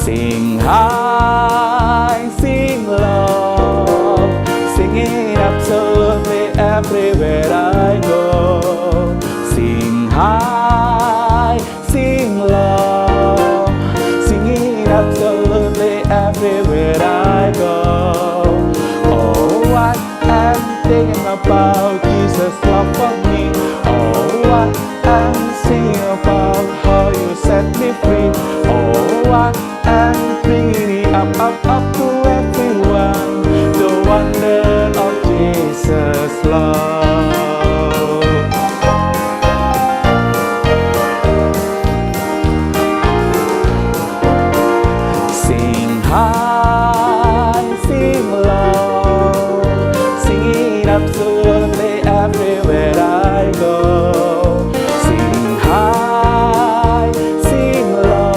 Sing high, sing low, singing absolutely everywhere I go. Sing high, sing low, singing absolutely everywhere I go. Oh, what I'm thinking about Jesus' love for me. Oh, what I'm singing about how you set me free. Oh, what I'm bringing it up to everyone. The wonder of Jesus' love. Sing high, sing low, singing absolutely everywhere I go. Sing high, sing low.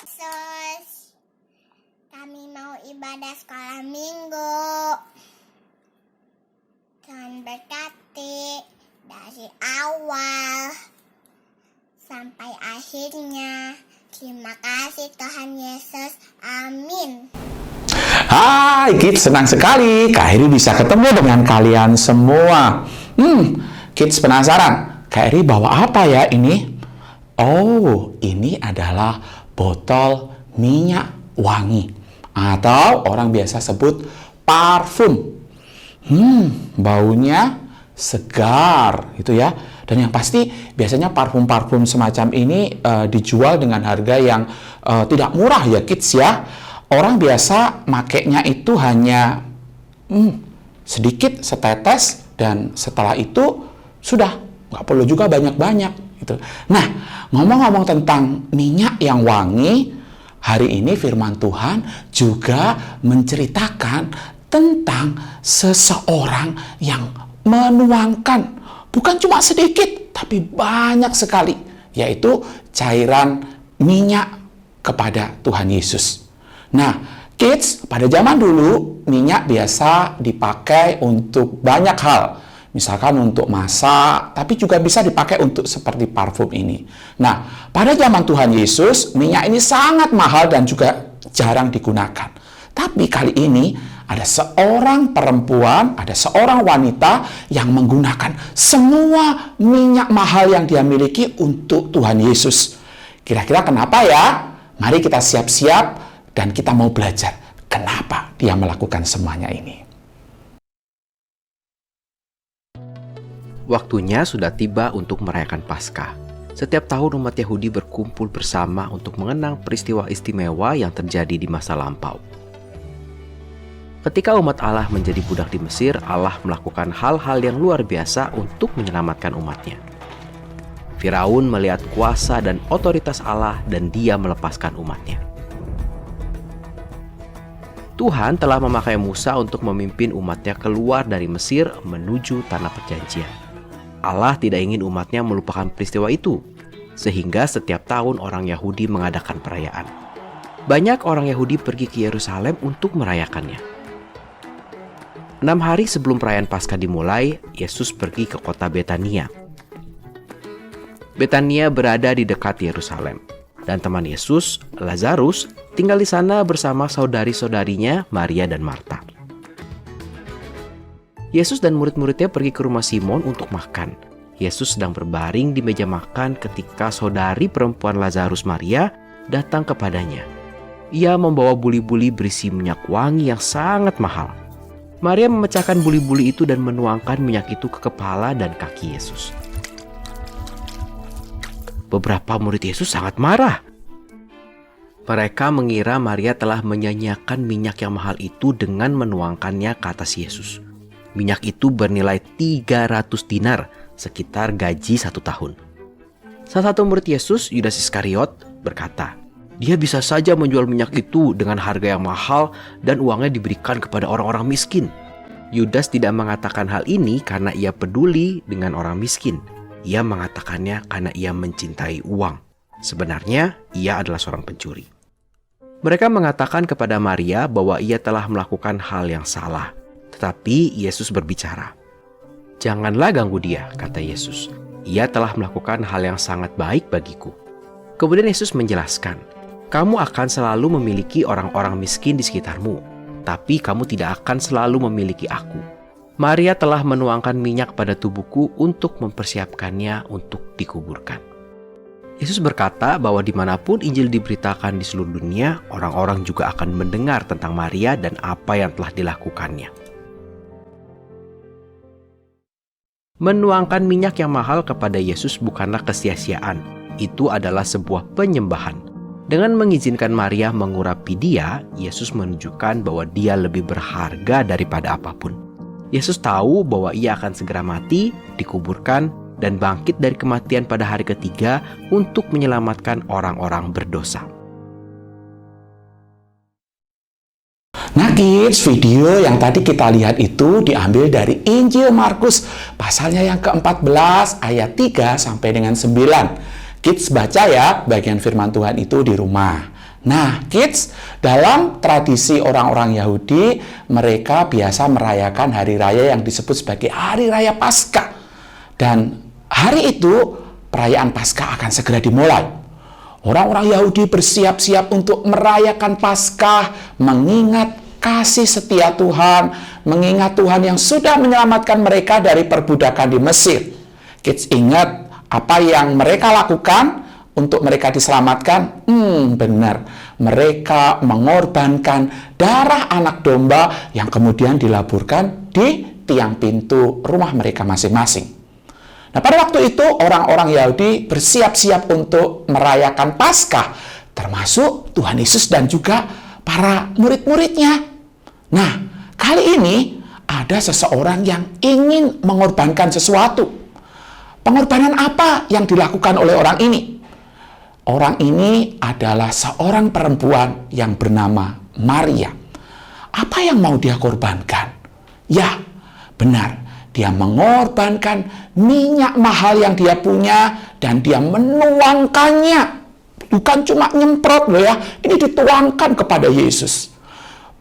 Sus, kami mau ibadah sekolah minggu. Tuhan berkati dari awal sampai akhirnya. Terima kasih Tuhan Yesus. Amin. Hai kids, senang sekali Kak Heri bisa ketemu dengan kalian semua. Kids penasaran, Kak Heri bawa apa ya ini? Oh, ini adalah botol minyak wangi atau orang biasa sebut parfum. Baunya segar gitu ya. Dan yang pasti biasanya parfum-parfum semacam ini dijual dengan harga yang tidak murah ya kids ya. Orang biasa makainya itu hanya sedikit, setetes, dan setelah itu sudah nggak perlu juga banyak-banyak gitu. Nah, ngomong-ngomong tentang minyak yang wangi, hari ini firman Tuhan juga menceritakan tentang seseorang yang menuangkan bukan cuma sedikit, tapi banyak sekali, yaitu cairan minyak kepada Tuhan Yesus. Nah, kids, pada zaman dulu, minyak biasa dipakai untuk banyak hal. Misalkan untuk masak, tapi juga bisa dipakai untuk seperti parfum ini. Nah, pada zaman Tuhan Yesus, minyak ini sangat mahal dan juga jarang digunakan. Tapi kali ini, ada seorang perempuan, ada seorang wanita yang menggunakan semua minyak mahal yang dia miliki untuk Tuhan Yesus. Kira-kira kenapa ya? Mari kita siap-siap dan kita mau belajar kenapa dia melakukan semuanya ini. Waktunya sudah tiba untuk merayakan Paskah. Setiap tahun umat Yahudi berkumpul bersama untuk mengenang peristiwa istimewa yang terjadi di masa lampau. Ketika umat Allah menjadi budak di Mesir, Allah melakukan hal-hal yang luar biasa untuk menyelamatkan umatnya. Firaun melihat kuasa dan otoritas Allah dan dia melepaskan umatnya. Tuhan telah memakai Musa untuk memimpin umatnya keluar dari Mesir menuju tanah perjanjian. Allah tidak ingin umatnya melupakan peristiwa itu, sehingga setiap tahun orang Yahudi mengadakan perayaan. Banyak orang Yahudi pergi ke Yerusalem untuk merayakannya. 6 hari sebelum perayaan Paskah dimulai, Yesus pergi ke kota Betania. Betania berada di dekat Yerusalem, dan teman Yesus, Lazarus, tinggal di sana bersama saudari-saudarinya Maria dan Marta. Yesus dan murid-muridnya pergi ke rumah Simon untuk makan. Yesus sedang berbaring di meja makan ketika saudari perempuan Lazarus Maria datang kepadanya. Ia membawa buli-buli berisi minyak wangi yang sangat mahal. Maria memecahkan buli-buli itu dan menuangkan minyak itu ke kepala dan kaki Yesus. Beberapa murid Yesus sangat marah. Mereka mengira Maria telah menyanyiakan minyak yang mahal itu dengan menuangkannya ke atas Yesus. Minyak itu bernilai 300 dinar, sekitar gaji 1 tahun. Salah satu murid Yesus, Yudas Iskariot, berkata, dia bisa saja menjual minyak itu dengan harga yang mahal dan uangnya diberikan kepada orang-orang miskin. Yudas tidak mengatakan hal ini karena ia peduli dengan orang miskin. Ia mengatakannya karena ia mencintai uang. Sebenarnya, ia adalah seorang pencuri. Mereka mengatakan kepada Maria bahwa ia telah melakukan hal yang salah. Tetapi Yesus berbicara. Janganlah ganggu dia, kata Yesus. Ia telah melakukan hal yang sangat baik bagiku." Kemudian Yesus menjelaskan, "Kamu akan selalu memiliki orang-orang miskin di sekitarmu, tapi kamu tidak akan selalu memiliki aku. Maria telah menuangkan minyak pada tubuhku untuk mempersiapkannya untuk dikuburkan." Yesus berkata bahwa dimanapun Injil diberitakan di seluruh dunia, orang-orang juga akan mendengar tentang Maria dan apa yang telah dilakukannya. Menuangkan minyak yang mahal kepada Yesus bukanlah kesia-siaan. Itu adalah sebuah penyembahan. Dengan mengizinkan Maria mengurapi dia, Yesus menunjukkan bahwa dia lebih berharga daripada apapun. Yesus tahu bahwa ia akan segera mati, dikuburkan, dan bangkit dari kematian pada hari ketiga untuk menyelamatkan orang-orang berdosa. Nah kids, video yang tadi kita lihat itu diambil dari Injil Markus pasalnya yang ke-14 ayat 3 sampai dengan 9. Kids baca ya bagian firman Tuhan itu di rumah. Nah kids, dalam tradisi orang-orang Yahudi, mereka biasa merayakan hari raya yang disebut sebagai Hari Raya Paskah. Dan hari itu, perayaan Paskah akan segera dimulai. Orang-orang Yahudi bersiap-siap untuk merayakan Paskah, mengingat kasih setia Tuhan, mengingat Tuhan yang sudah menyelamatkan mereka dari perbudakan di Mesir. Kids ingat apa yang mereka lakukan untuk mereka diselamatkan? Benar, mereka mengorbankan darah anak domba yang kemudian dilaburkan di tiang pintu rumah mereka masing-masing. Nah, pada waktu itu orang-orang Yahudi bersiap-siap untuk merayakan Paskah, termasuk Tuhan Yesus dan juga para murid-muridnya. Nah, kali ini ada seseorang yang ingin mengorbankan sesuatu. Pengorbanan apa yang dilakukan oleh orang ini? Orang ini adalah seorang perempuan yang bernama Maria. Apa yang mau dia korbankan? Ya, benar. Dia mengorbankan minyak mahal yang dia punya dan dia menuangkannya. Bukan cuma nyemprot loh ya, ini dituangkan kepada Yesus.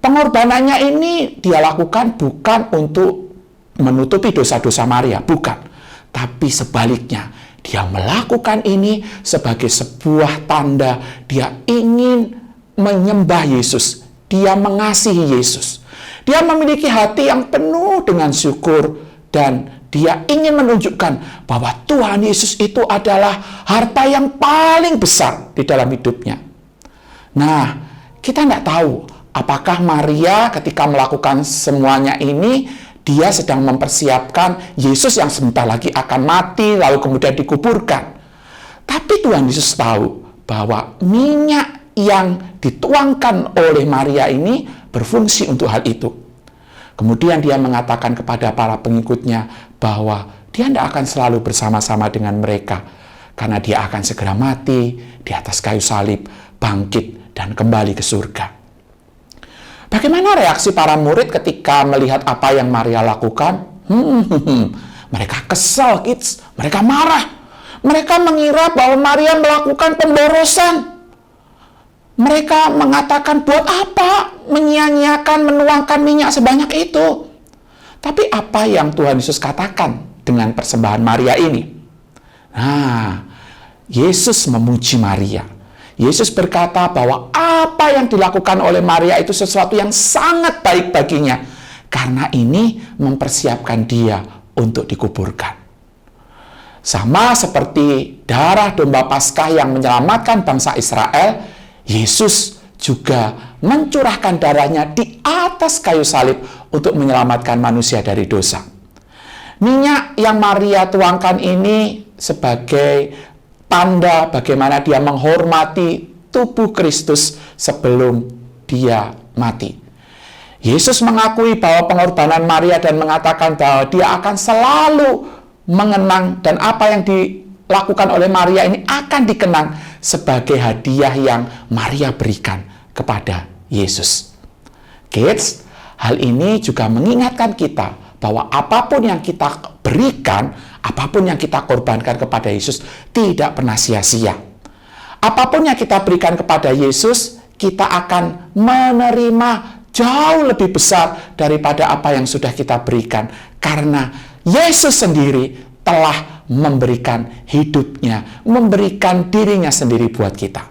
Pengorbanannya ini dia lakukan bukan untuk menutupi dosa-dosa Maria, bukan. Tapi sebaliknya, dia melakukan ini sebagai sebuah tanda dia ingin menyembah Yesus. Dia mengasihi Yesus. Dia memiliki hati yang penuh dengan syukur. Dan dia ingin menunjukkan bahwa Tuhan Yesus itu adalah harta yang paling besar di dalam hidupnya. Nah, kita tidak tahu apakah Maria ketika melakukan semuanya ini, dia sedang mempersiapkan Yesus yang sebentar lagi akan mati, lalu kemudian dikuburkan. Tapi Tuhan Yesus tahu bahwa minyak yang dituangkan oleh Maria ini berfungsi untuk hal itu. Kemudian dia mengatakan kepada para pengikutnya bahwa dia tidak akan selalu bersama-sama dengan mereka. Karena dia akan segera mati di atas kayu salib, bangkit, dan kembali ke surga. Bagaimana reaksi para murid ketika melihat apa yang Maria lakukan? Mereka kesal, kids. Mereka marah. Mereka mengira bahwa Maria melakukan pemborosan. Mereka mengatakan, buat apa menyia-nyiakan, menuangkan minyak sebanyak itu? Tapi apa yang Tuhan Yesus katakan dengan persembahan Maria ini? Nah, Yesus memuji Maria. Yesus berkata bahwa apa yang dilakukan oleh Maria itu sesuatu yang sangat baik baginya. Karena ini mempersiapkan dia untuk dikuburkan. Sama seperti darah domba Paskah yang menyelamatkan bangsa Israel, Yesus juga mencurahkan darahnya di atas kayu salib untuk menyelamatkan manusia dari dosa. Minyak yang Maria tuangkan ini sebagai tanda bagaimana dia menghormati tubuh Kristus sebelum dia mati. Yesus mengakui bahwa pengorbanan Maria dan mengatakan bahwa dia akan selalu mengenang dan apa yang dilakukan oleh Maria ini akan dikenang sebagai hadiah yang Maria berikan kepada Yesus. Kids, hal ini juga mengingatkan kita bahwa apapun yang kita berikan, apapun yang kita korbankan kepada Yesus tidak pernah sia-sia. Apapun yang kita berikan kepada Yesus, kita akan menerima jauh lebih besar daripada apa yang sudah kita berikan. Karena Yesus sendiri telah memberikan hidupnya, memberikan dirinya sendiri buat kita.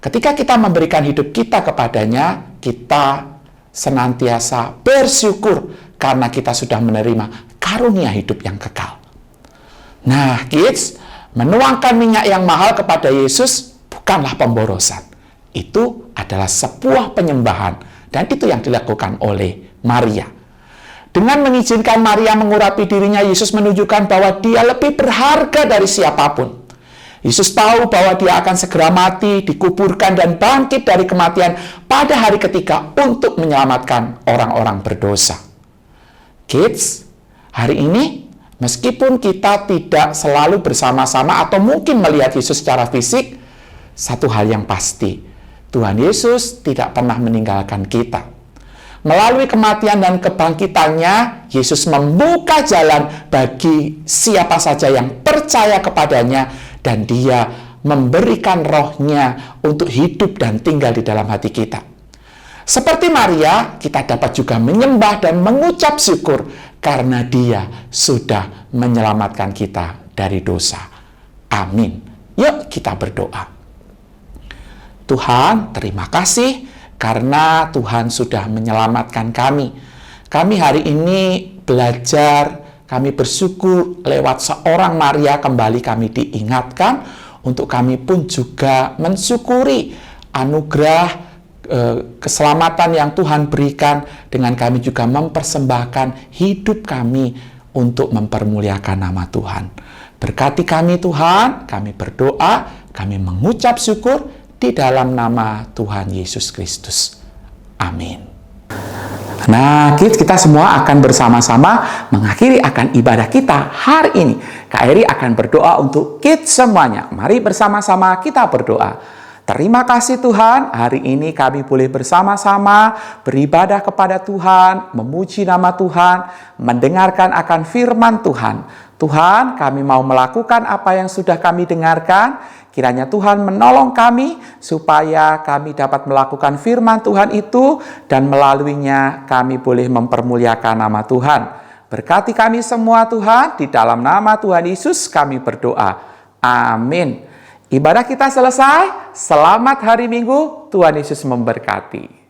Ketika kita memberikan hidup kita kepadanya, kita senantiasa bersyukur karena kita sudah menerima karunia hidup yang kekal. Nah, kids, menuangkan minyak yang mahal kepada Yesus bukanlah pemborosan. Itu adalah sebuah penyembahan, dan itu yang dilakukan oleh Maria. Dengan mengizinkan Maria mengurapi dirinya, Yesus menunjukkan bahwa dia lebih berharga dari siapapun. Yesus tahu bahwa dia akan segera mati, dikuburkan, dan bangkit dari kematian pada hari ketiga untuk menyelamatkan orang-orang berdosa. Kids, hari ini meskipun kita tidak selalu bersama-sama atau mungkin melihat Yesus secara fisik, satu hal yang pasti, Tuhan Yesus tidak pernah meninggalkan kita. Melalui kematian dan kebangkitannya, Yesus membuka jalan bagi siapa saja yang percaya kepadanya, dan dia memberikan rohnya untuk hidup dan tinggal di dalam hati kita. Seperti Maria, kita dapat juga menyembah dan mengucap syukur karena dia sudah menyelamatkan kita dari dosa. Amin. Yuk kita berdoa. Tuhan, terima kasih karena Tuhan sudah menyelamatkan kami. Kami hari ini belajar, kami bersyukur lewat seorang Maria kembali kami diingatkan untuk kami pun juga mensyukuri anugerah keselamatan yang Tuhan berikan, dengan kami juga mempersembahkan hidup kami untuk mempermuliakan nama Tuhan. Berkati kami Tuhan, kami berdoa, kami mengucap syukur di dalam nama Tuhan Yesus Kristus. Amin. Nah, kita semua akan bersama-sama mengakhiri akan ibadah kita hari ini. Kak Eri akan berdoa untuk kita semuanya. Mari bersama-sama kita berdoa. Terima kasih Tuhan, hari ini kami boleh bersama-sama beribadah kepada Tuhan, memuji nama Tuhan, mendengarkan akan firman Tuhan. Tuhan, kami mau melakukan apa yang sudah kami dengarkan. Kiranya Tuhan menolong kami supaya kami dapat melakukan firman Tuhan itu, dan melaluinya kami boleh mempermuliakan nama Tuhan. Berkati kami semua Tuhan, di dalam nama Tuhan Yesus kami berdoa. Amin. Ibadah kita selesai. Selamat hari Minggu. Tuhan Yesus memberkati.